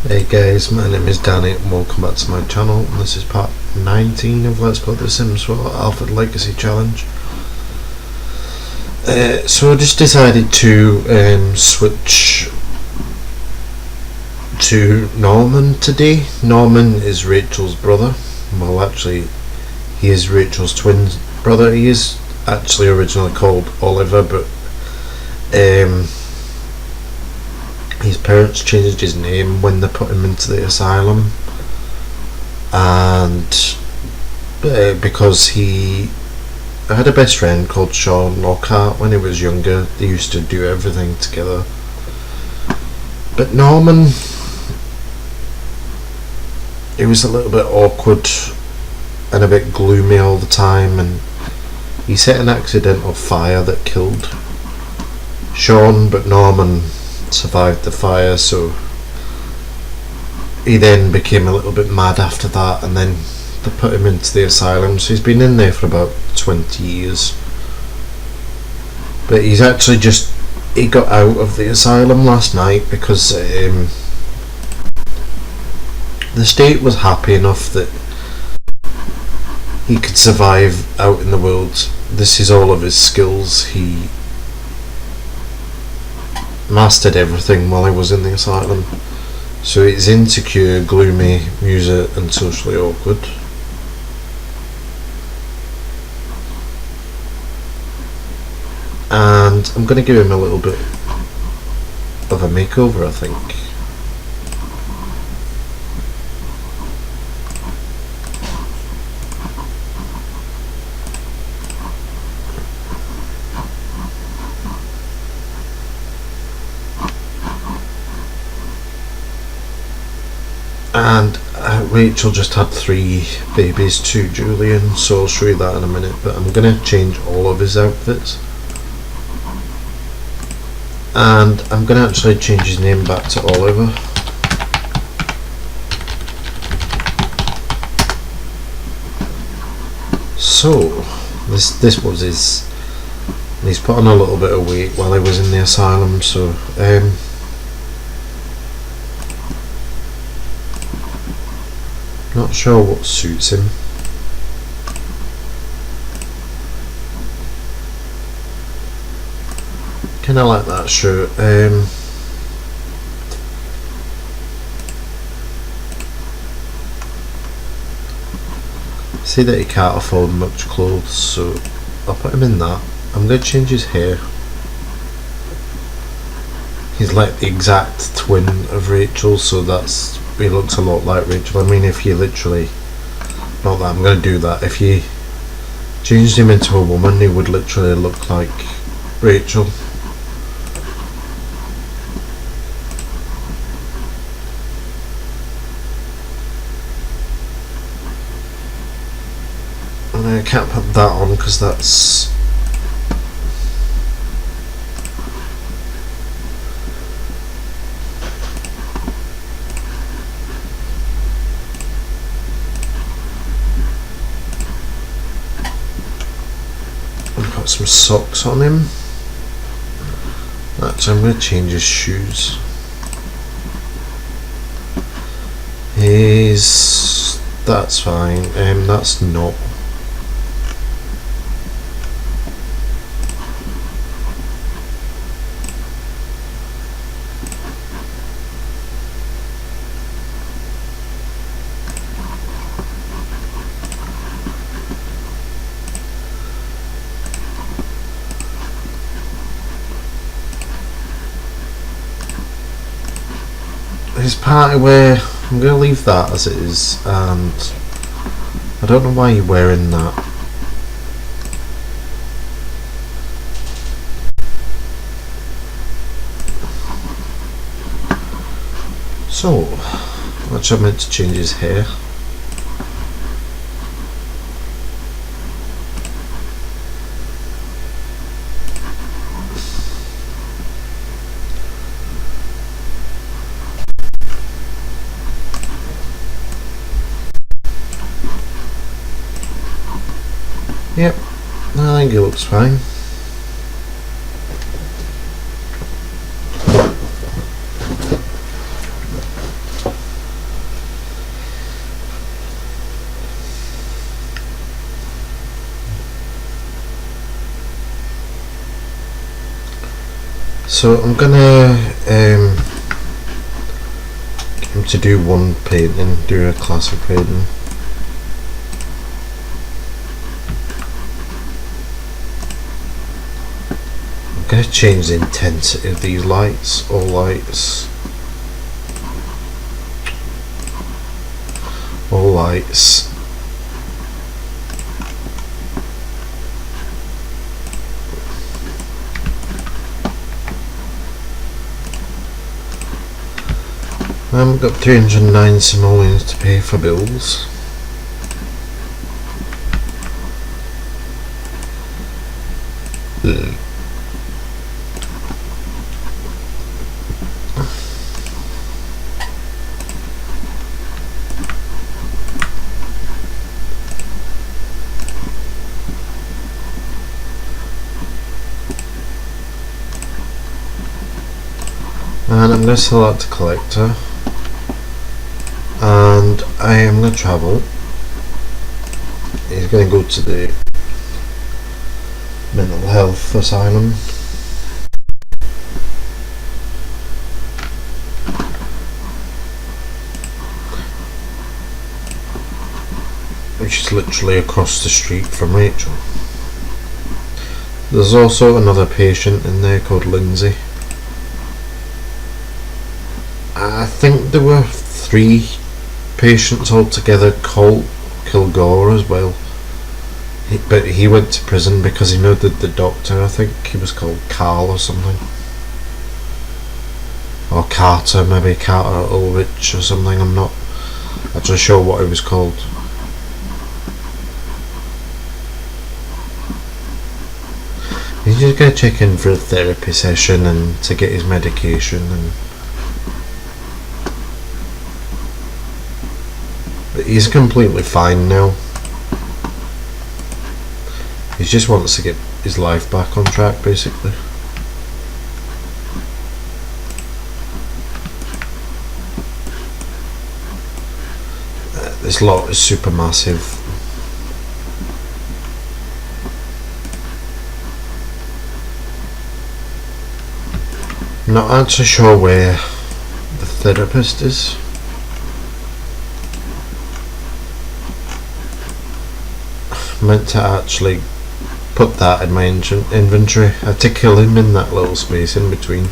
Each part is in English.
Hey guys, my name is Danny and welcome back to my channel. This is part 19 of Let's Play The Sims 4 Alford Legacy Challenge. So I just decided to switch to Norman today. Norman is Rachel's brother. Well, actually he is Rachel's twin brother. He is actually originally called Oliver, but his parents changed his name when they put him into the asylum, and because he had a best friend called Sean Lockhart when he was younger. They used to do everything together. But Norman, he was a little bit awkward and a bit gloomy all the time, and he set an accidental fire that killed Sean, but Norman survived the fire, so he then became a little bit mad after that, and then they put him into the asylum. So he's been in there for about 20 years, but he's actually he got out of the asylum last night because the state was happy enough that he could survive out in the world. This is all of his skills. He mastered everything while he was in the asylum, so he's insecure, gloomy, user and socially awkward. And I'm going to give him a little bit of a makeover, I think. And Rachel just had 3 babies to Julian, so I'll show you that in a minute, but I'm going to change all of his outfits. And I'm going to actually change his name back to Oliver. So, this was he's put on a little bit of weight while he was in the asylum, so not sure what suits him. Kinda like that shirt. See that he can't afford much clothes, so I'll put him in that. I'm going to change his hair. He's like the exact twin of Rachel, so he looks a lot like Rachel. I mean, if you literally, not that I'm going to do that, if you changed him into a woman, he would literally look like Rachel. I can't put that on because that's I've got some socks on him. Actually, I'm going to change his shoes. That's fine. That's not. His party wear, I'm going to leave that as it is, and I don't know why you're wearing that. So, actually I meant to change his hair. Yep, I think it looks fine. So I'm gonna get him to do one painting, do a classic painting. I'm going to change the intensity of these lights, all lights. All lights. I've got 309 simoleons to pay for bills. And I'm going to select a collector, and I am going to travel. He's going to go to the mental health asylum. Which is literally across the street from Rachel. There's also another patient in there called Lindsay. I think there were 3 patients altogether called Kilgore as well. But he went to prison because he murdered the doctor. I think he was called Carl or something. Or Carter, maybe Carter Ulrich or something. I'm not actually sure what he was called. He's just going to check in for a therapy session and to get his medication. But he's completely fine now. He just wants to get his life back on track, basically. This lot is super massive. I'm not actually sure where the therapist is. I meant to actually put that in my inventory. I had to kill him in that little space in between.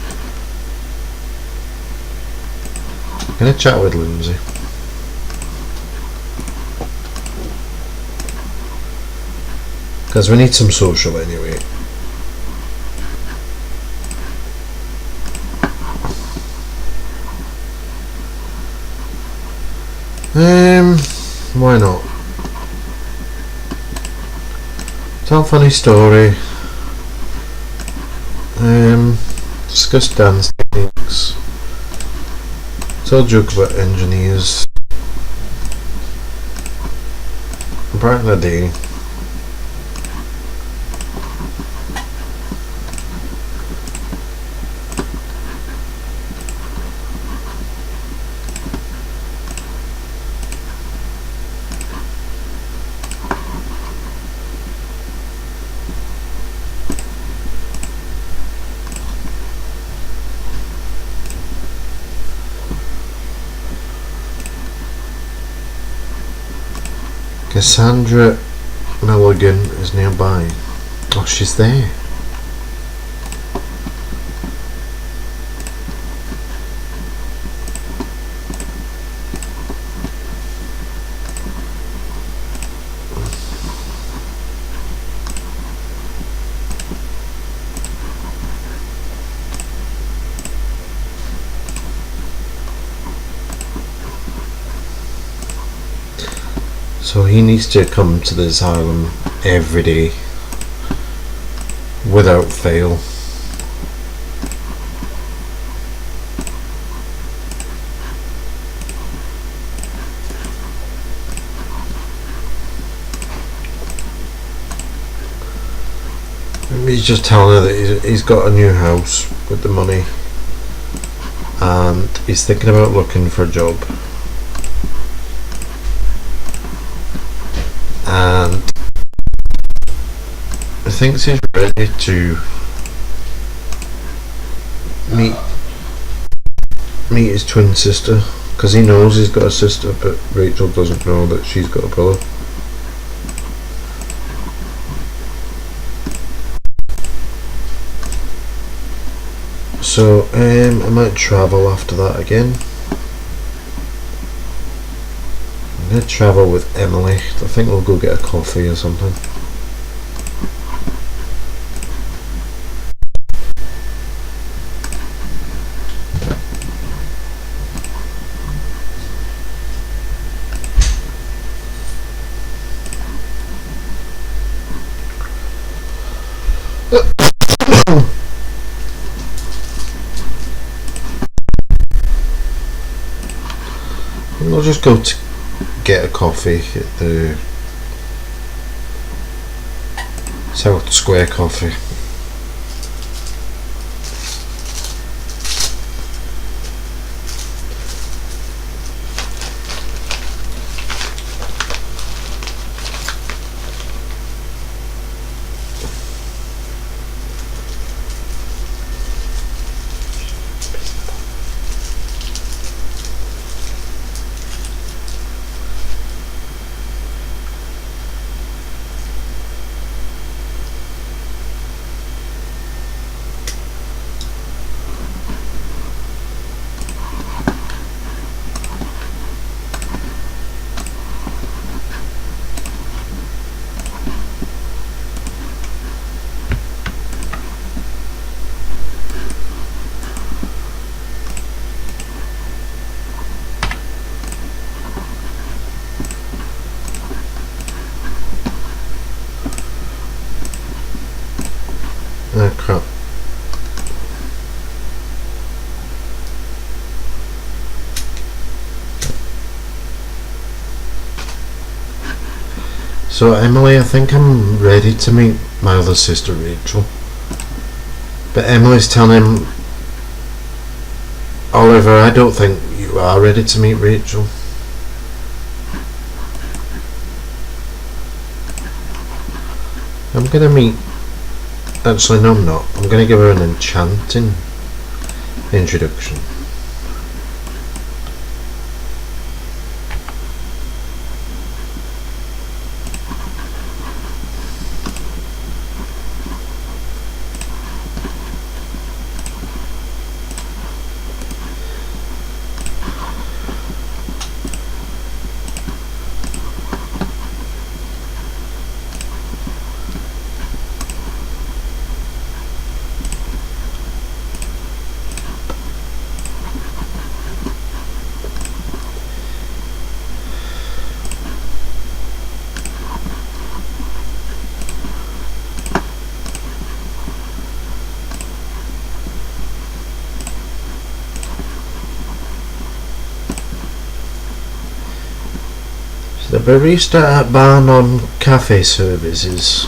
I'm gonna chat with Lindsay. Because we need some social anyway. Why not? Tell a funny story. Discuss dance techniques. Tell a joke about engineers. Brighten the day. Cassandra Milligan is nearby. Oh, she's there. So he needs to come to the asylum every day, without fail. He's just telling her that he's got a new house with the money and he's thinking about looking for a job. And he thinks he's ready to meet his twin sister, because he knows he's got a sister, but Rachel doesn't know that she's got a brother. So I might travel after that again. I'm going to travel with Emily. I think we'll go get a coffee or something. We'll just go to get a coffee at the South Square Coffee. Ah, crap. So Emily, I think I'm ready to meet my other sister Rachel. But Emily's telling him, Oliver, I don't think you are ready to meet Rachel. I'm gonna meet... Actually, no, I'm not. I'm gonna give her an enchanting introduction. The barista at Bar Non Cafe Services.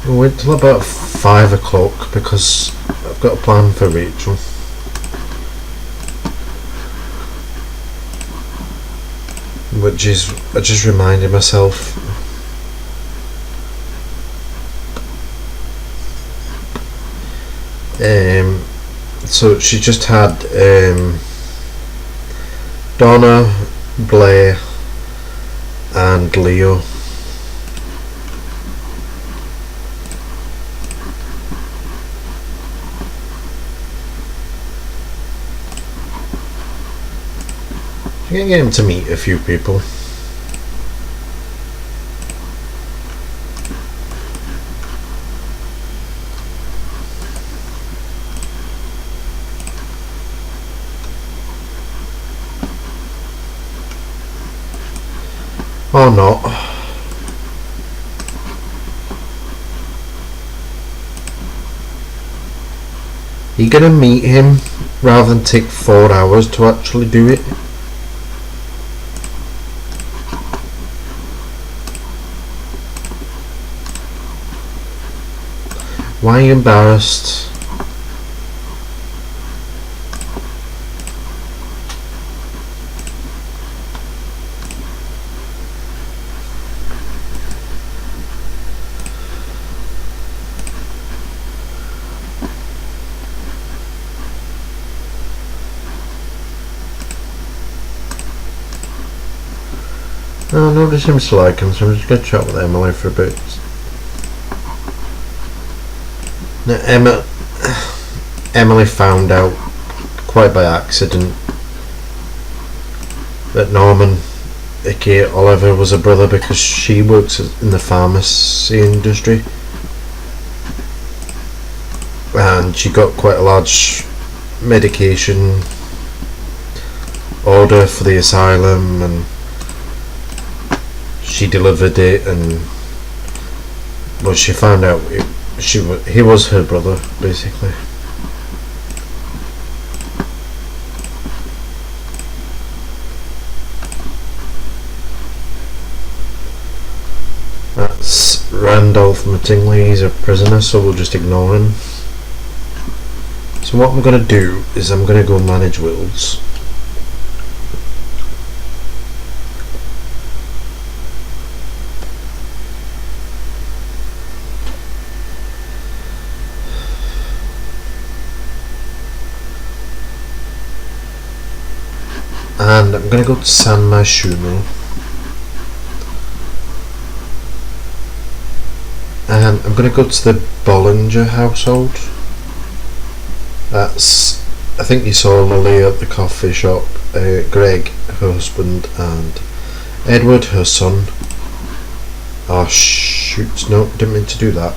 We'll wait till about 5 o'clock because I've got a plan for Rachel. Which is, I just reminded myself. So she just had Donna, Blair, and Leo. I'm gonna get him to meet a few people. Or not. You're gonna meet him rather than take 4 hours to actually do it. Why are you embarrassed? Oh, nobody seems to like him, so I'm just going to chat with Emily for a bit. Now, Emily found out, quite by accident, that Norman, aka Oliver, was a brother because she works in the pharmacy industry. And she got quite a large medication order for the asylum, and she delivered it, and well, she found out he was her brother, basically. That's Randolph Mattingly. He's a prisoner, so we'll just ignore him. So what I'm going to do is I'm going to go manage wills. And I'm going to go to San Myshuno. And I'm going to go to the Bollinger household. That's, I think you saw Lily at the coffee shop, Greg, her husband, and Edward, her son. Oh shoot, no, didn't mean to do that.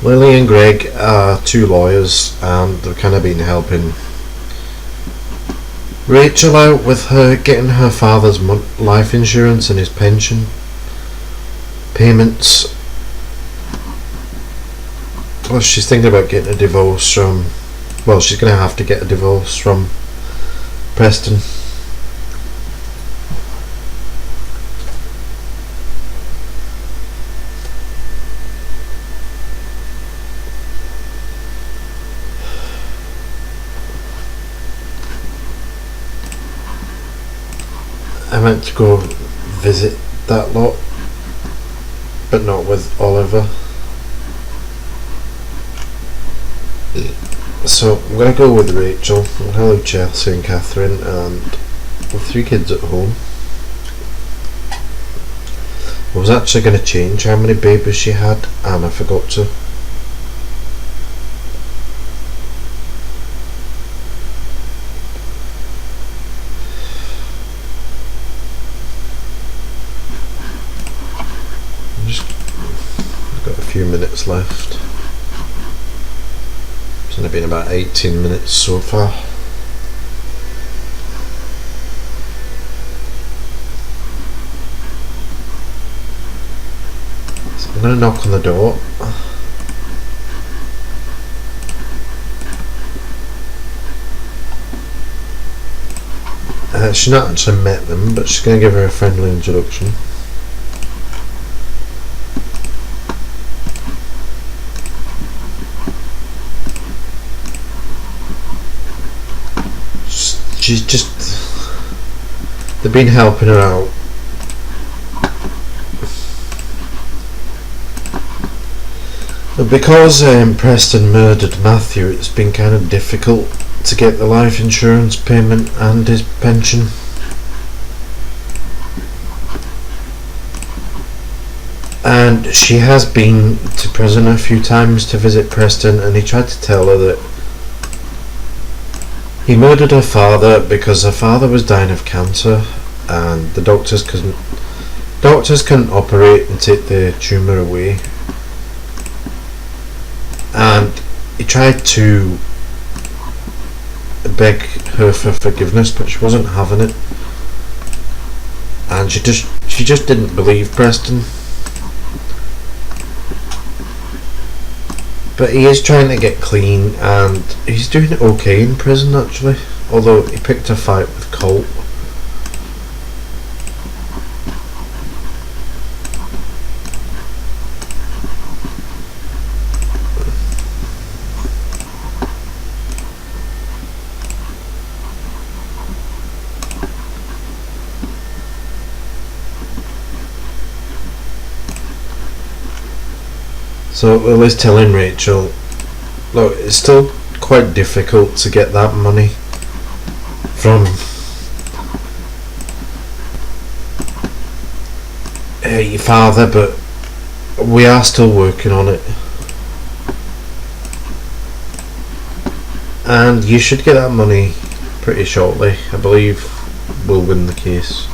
Lily and Greg are two lawyers, and they've kind of been helping Rachel out with her getting her father's life insurance and his pension payments. Well, she's thinking about getting a divorce from, well, she's going to have to get a divorce from Preston. I meant to go visit that lot, but not with Oliver. So I'm going to go with Rachel. Hello Chelsea and Catherine, and with 3 kids at home. I was actually going to change how many babies she had, and I forgot to. I've got a few minutes left. It's only been about 18 minutes so far. So I'm going to knock on the door. She's not actually met them, but she's going to give her a friendly introduction. She's just, they've been helping her out. But because Preston murdered Matthew, it's been kind of difficult to get the life insurance payment and his pension. And she has been to prison a few times to visit Preston, and he tried to tell her that he murdered her father because her father was dying of cancer, and the doctors couldn't operate and take the tumour away. And he tried to beg her for forgiveness, but she wasn't having it, and she just didn't believe Preston. But he is trying to get clean, and he's doing okay in prison actually, although he picked a fight with Colt. So Lily's telling Rachel, look, it's still quite difficult to get that money from your father, but we are still working on it, and you should get that money pretty shortly. I believe we'll win the case.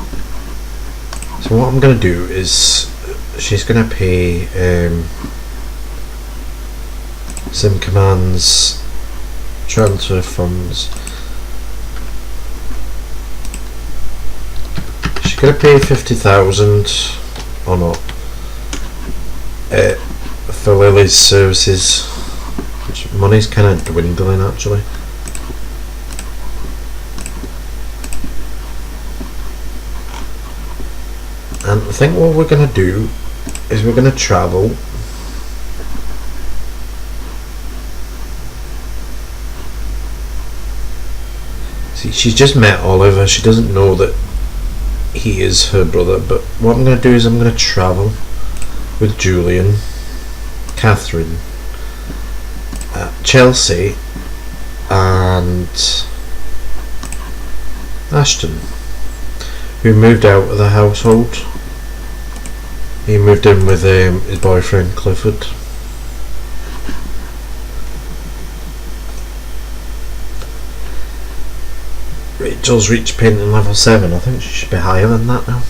So what I'm going to do is, she's going to pay Sim Commands transfer funds. She's going to pay 50,000 or not for Lily's services, which money's kind of dwindling actually. And I think what we're going to do is we're going to travel. See, she's just met Oliver. She doesn't know that he is her brother. But what I'm going to do is I'm going to travel with Julian, Catherine, Chelsea, and Ashton, who moved out of the household. He moved in with his boyfriend Clifford. Rachel's reached painting level 7. I think she should be higher than that now.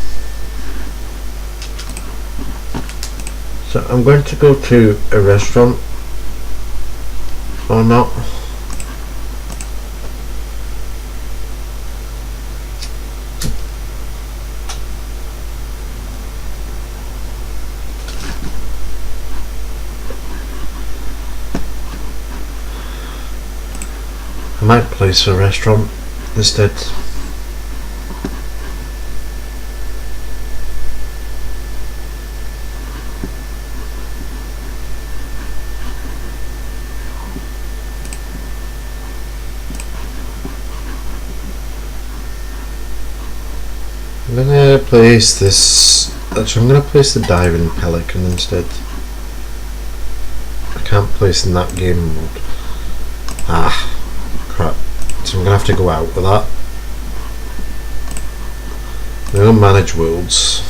So I'm going to go to a restaurant, or not. I might place a restaurant instead. I'm gonna place this. Actually, I'm gonna place the diving pelican instead. I can't place in that game mode. Ah, crap. So I'm gonna have to go out with that. I'm gonna manage worlds.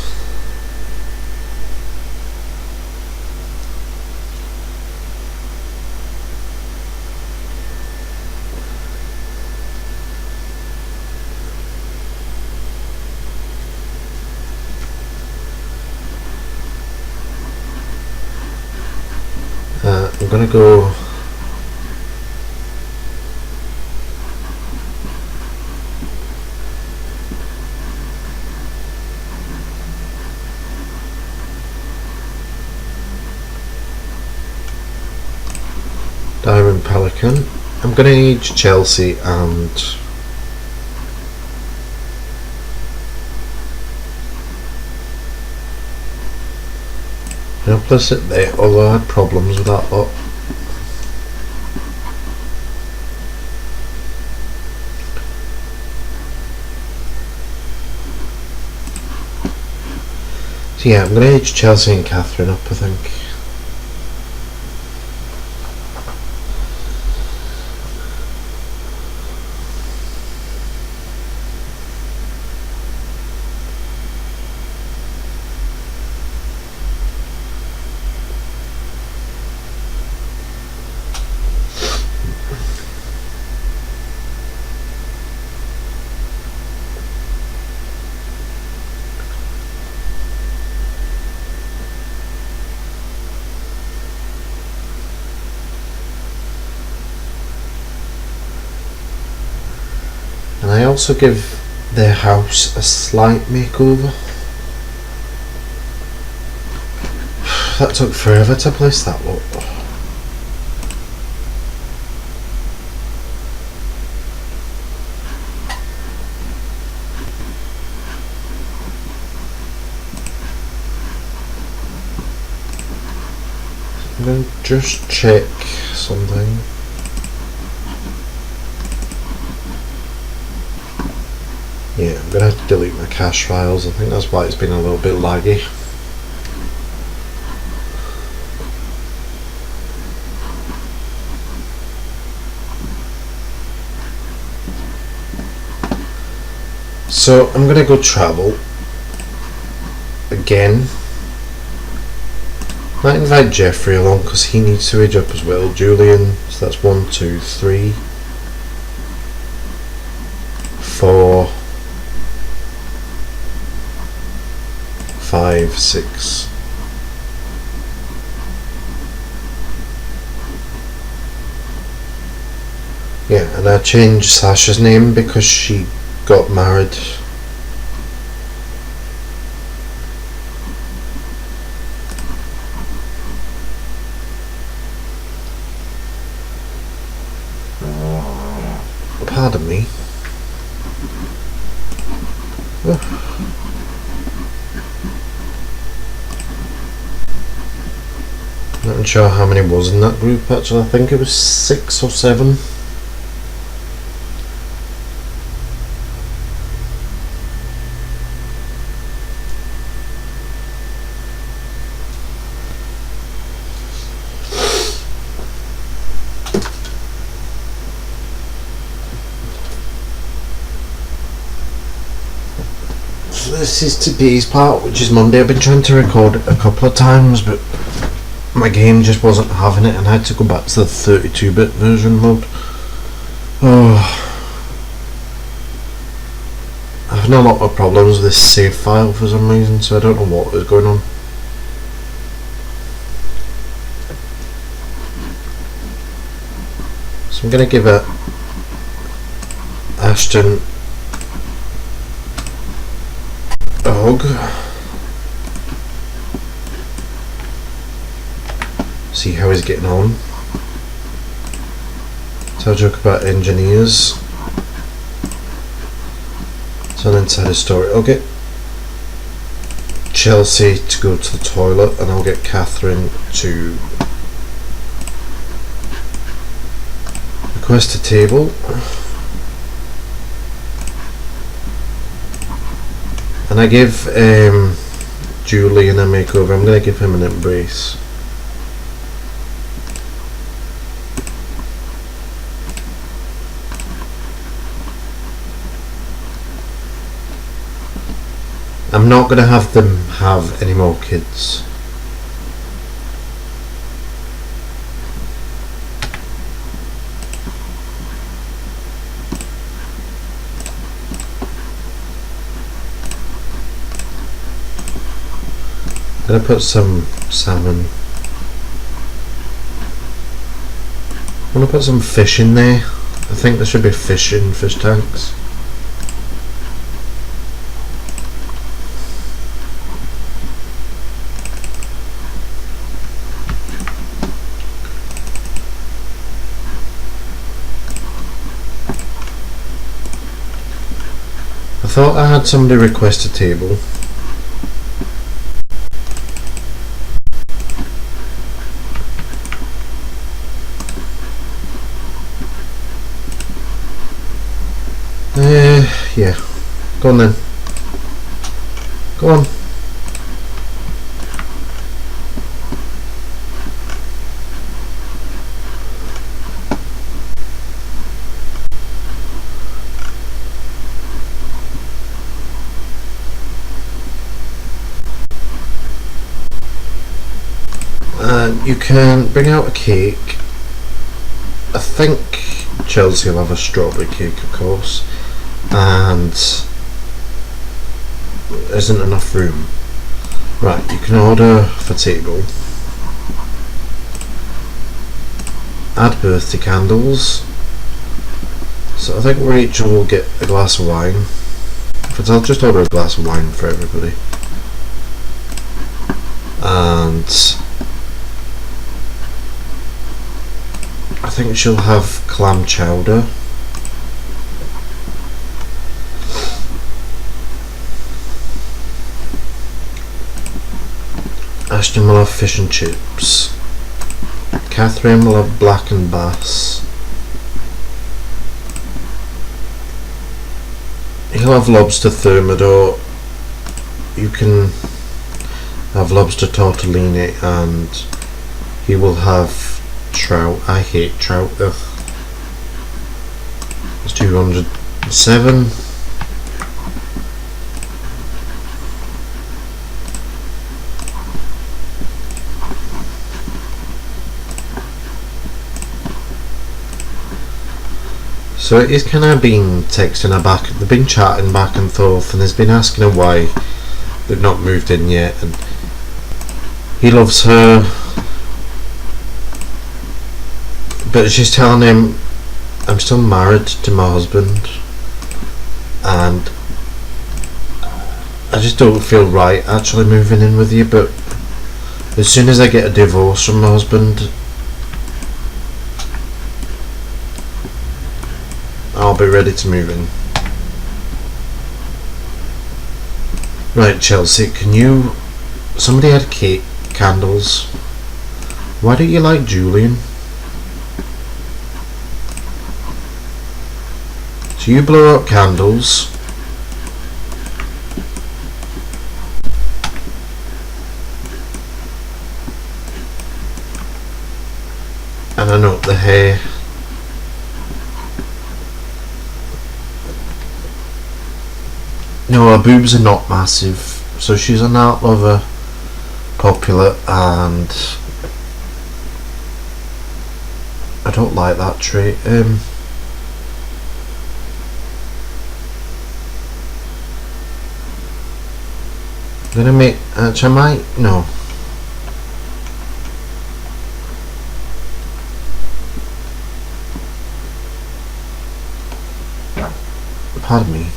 I'm gonna go. Diamond Pelican. I'm gonna need Chelsea and I'll place it there, although I had problems with that lot. So yeah, I'm gonna age Chelsea and Catherine up, I think. And I also give their house a slight makeover. That took forever to place that up. I'm going to just check something. Yeah, I'm going to have to delete my cache files. I think that's why it's been a little bit laggy. So I'm gonna go travel again. Might invite Jeffrey along because he needs to age up as well. Julian, so that's 1, 2, 3, 4, 5, 6. Yeah, and I changed Sasha's name because she got married. Pardon me. Not sure how many was in that group actually. I think it was 6 or 7. This is today's part, which is Monday. I've been trying to record it a couple of times, but my game just wasn't having it, and I had to go back to the 32-bit version mode. Oh, I've had a lot of problems with this save file for some reason, so I don't know what is going on. So I'm going to give it Ashton a hug. See how he's getting on. Tell a joke about engineers. It's an insider story. I'll get Chelsea to go to the toilet, and I'll get Catherine to request a table. And I give Julian a makeover. I'm going to give him an embrace. I'm not going to have them have any more kids. I'm going to put some salmon. I want to put some fish in there. I think there should be fish in fish tanks. I thought I had somebody request a table. Yeah. Go on then. Go on. You can bring out a cake. I think Chelsea will have a strawberry cake, of course, and there isn't enough room. Right, you can order for table. Add birthday candles. So I think Rachel will get a glass of wine. But I'll just order a glass of wine for everybody. And I think she'll have clam chowder. Ashton will have fish and chips. Catherine will have blackened bass. He'll have lobster thermidor. You can have lobster tortellini, and he will have trout. I hate trout. Ugh. It's 207. So he's kind of been texting her back, they've been chatting back and forth, and he's been asking her why they've not moved in yet, and he loves her, but she's telling him, I'm still married to my husband, and I just don't feel right actually moving in with you, but as soon as I get a divorce from my husband, I'll be ready to move in. Right, Chelsea, somebody had candles. Why don't you like Julian? So you blow up candles. And I note the hair. No, her boobs are not massive, so she's an art lover, popular, and I don't like that trait. I'm gonna make, actually I might, no. Pardon me.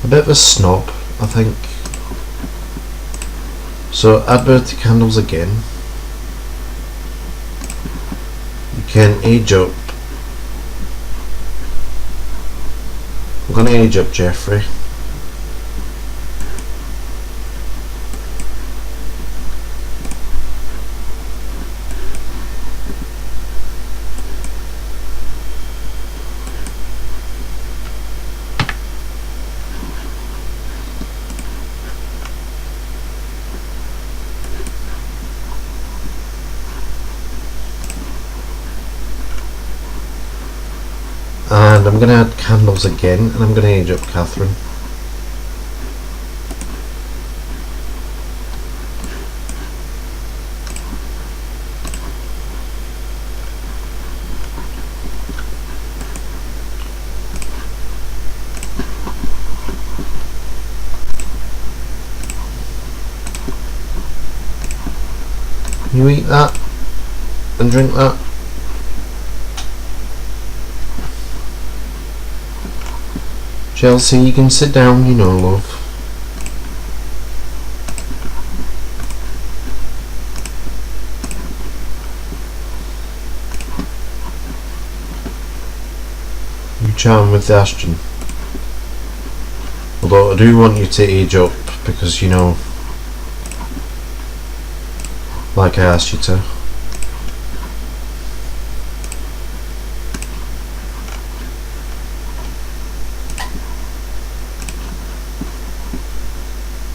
A bit of a snob, I think. So add birthday candles again. You can age up. I'm gonna age up Jeffrey. And I'm going to add candles again, and I'm going to age up Catherine. Can you eat that and drink that? Chelsea, you can sit down, you know, love. You charm with the Ashton. Although I do want you to age up, because, you know, like I asked you to.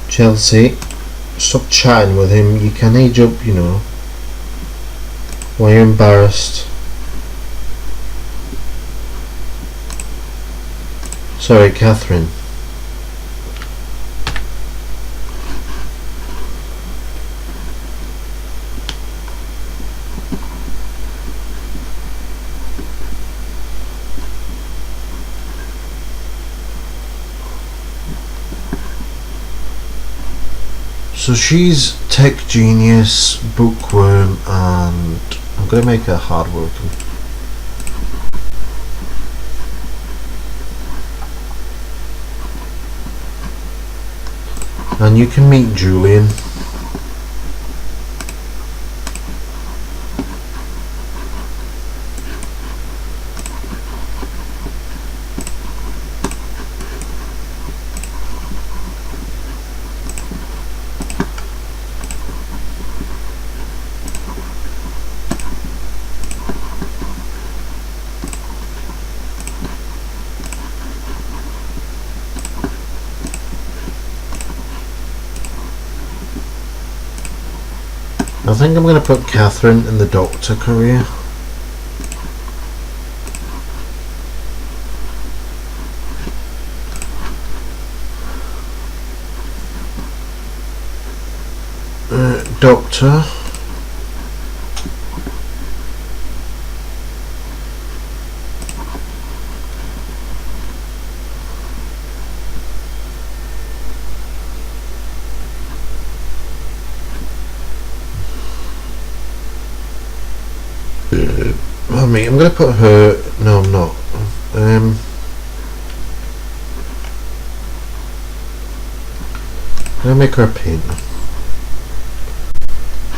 Chelsea, stop chatting with him. You can age up, you know. Why are you embarrassed? Sorry, Catherine. So she's tech genius, bookworm, and I'm going to make her hardworking. And you can meet Julian. I think I'm going to put Catherine in the doctor career. Doctor. me. I'm going to put her... No, I'm not. I'm going to make her a painter.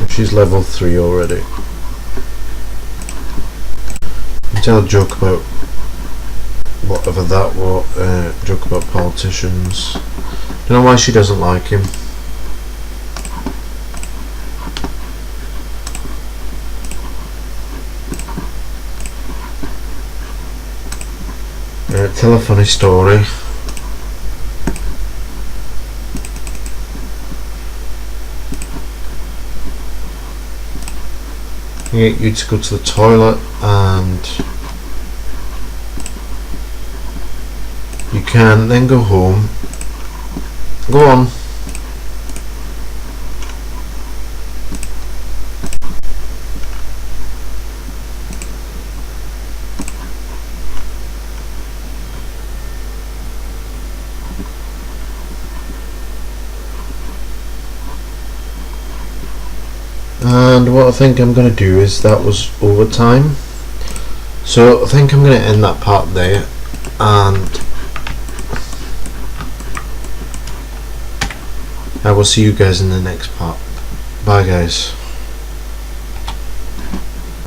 She's level 3 already. Tell a joke about whatever that was. Joke about politicians. Don't know why she doesn't like him. Tell a funny story. Get you to go to the toilet, and you can then go home. Go on. And what I think I'm going to do is, that was overtime, so I think I'm going to end that part there, and I will see you guys in the next part. Bye guys.